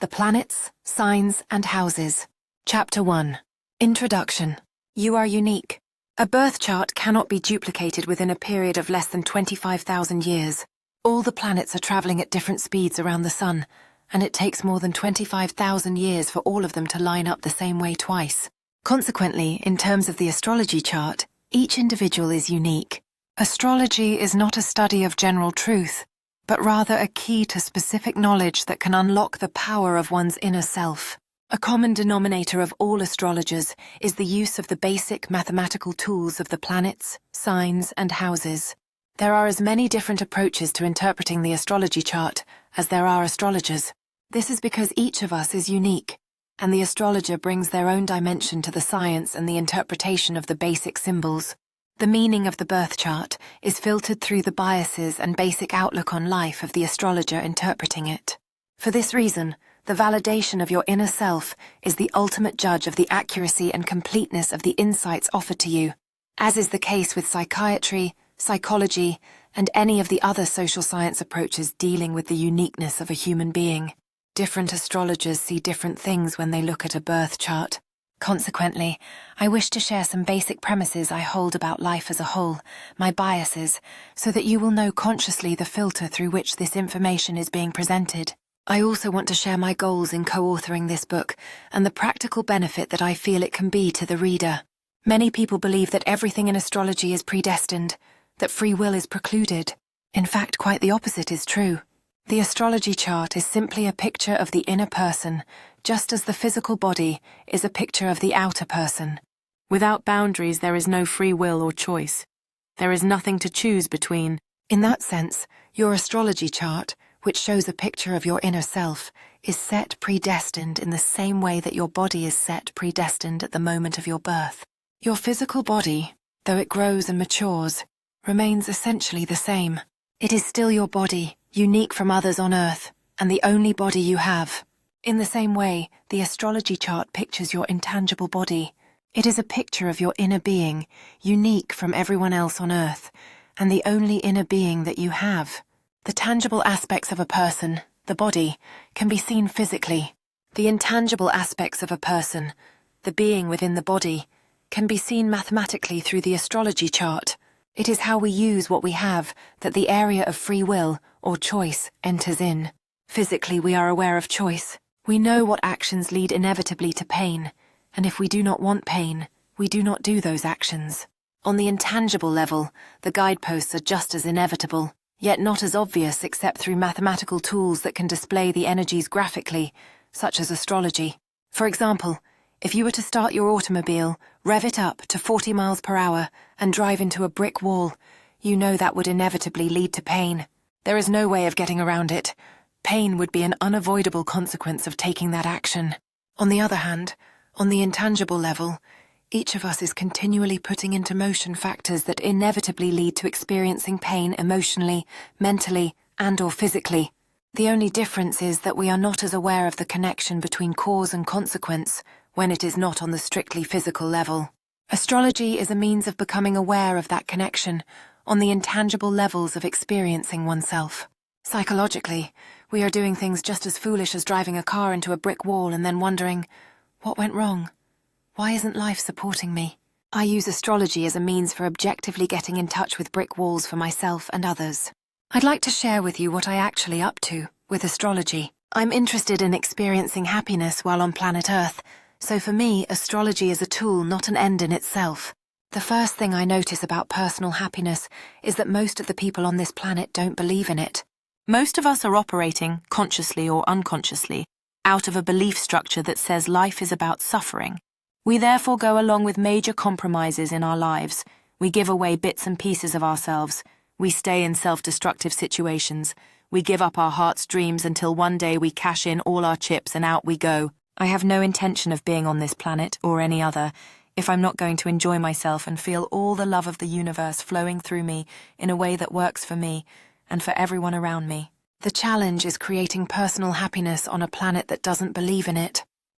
The Planets, Signs, and Houses. Chapter 1. Introduction. You are unique. A birth chart cannot be duplicated within a period of less than 25,000 years. All the planets are traveling at different speeds around the Sun, and it takes more than 25,000 years for all of them to line up the same way twice. Consequently, in terms of the astrology chart, each individual is unique. Astrology is not a study of general truth, but rather a key to specific knowledge that can unlock the power of one's inner self. A common denominator of all astrologers is the use of the basic mathematical tools of the planets, signs, and houses. There are as many different approaches to interpreting the astrology chart as there are astrologers. This is because each of us is unique, and the astrologer brings their own dimension to the science and the interpretation of the basic symbols. The meaning of the birth chart is filtered through the biases and basic outlook on life of the astrologer interpreting it. For this reason, the validation of your inner self is the ultimate judge of the accuracy and completeness of the insights offered to you, as is the case with psychiatry, psychology, and any of the other social science approaches dealing with the uniqueness of a human being. Different astrologers see different things when they look at a birth chart. Consequently, I wish to share some basic premises I hold about life as a whole, my biases, so that you will know consciously the filter through which this information is being presented. I also want to share my goals in co-authoring this book and the practical benefit that I feel it can be to the reader. Many people believe that everything in astrology is predestined, that free will is precluded. In fact, quite the opposite is true. The astrology chart is simply a picture of the inner person, just as the physical body is a picture of the outer person. Without boundaries, there is no free will or choice. There is nothing to choose between. In that sense, your astrology chart, which shows a picture of your inner self, is set predestined in the same way that your body is set predestined at the moment of your birth. Your physical body, though it grows and matures, remains essentially the same. It is still your body, unique from others on Earth, and the only body you have. In the same way, the astrology chart pictures your intangible body. It is a picture of your inner being, unique from everyone else on Earth, and the only inner being that you have. The tangible aspects of a person, the body, can be seen physically. The intangible aspects of a person, the being within the body, can be seen mathematically through the astrology chart. It is how we use what we have that the area of free will, or choice, enters in. Physically, we are aware of choice. We know what actions lead inevitably to pain, and if we do not want pain, we do not do those actions. On the intangible level, the guideposts are just as inevitable, yet not as obvious except through mathematical tools that can display the energies graphically, such as astrology. For example, if you were to start your automobile, rev it up to 40 miles per hour, and drive into a brick wall, you know that would inevitably lead to pain. There is no way of getting around it. Pain would be an unavoidable consequence of taking that action. On the other hand, on the intangible level, each of us is continually putting into motion factors that inevitably lead to experiencing pain emotionally, mentally, and/or physically. The only difference is that we are not as aware of the connection between cause and consequence when it is not on the strictly physical level. Astrology is a means of becoming aware of that connection on the intangible levels of experiencing oneself. Psychologically, we are doing things just as foolish as driving a car into a brick wall and then wondering, what went wrong? Why isn't life supporting me? I use astrology as a means for objectively getting in touch with brick walls for myself and others. I'd like to share with you what I actually up to with astrology. I'm interested in experiencing happiness while on planet Earth, so for me, astrology is a tool, not an end in itself. The first thing I notice about personal happiness is that most of the people on this planet don't believe in it. Most of us are operating, consciously or unconsciously, out of a belief structure that says life is about suffering. We therefore go along with major compromises in our lives. We give away bits and pieces of ourselves. We stay in self-destructive situations. We give up our heart's dreams until one day we cash in all our chips and out we go. I have no intention of being on this planet or any other if I'm not going to enjoy myself and feel all the love of the universe flowing through me in a way that works for me and for everyone around me. The challenge is creating personal happiness on a planet that doesn't believe in it.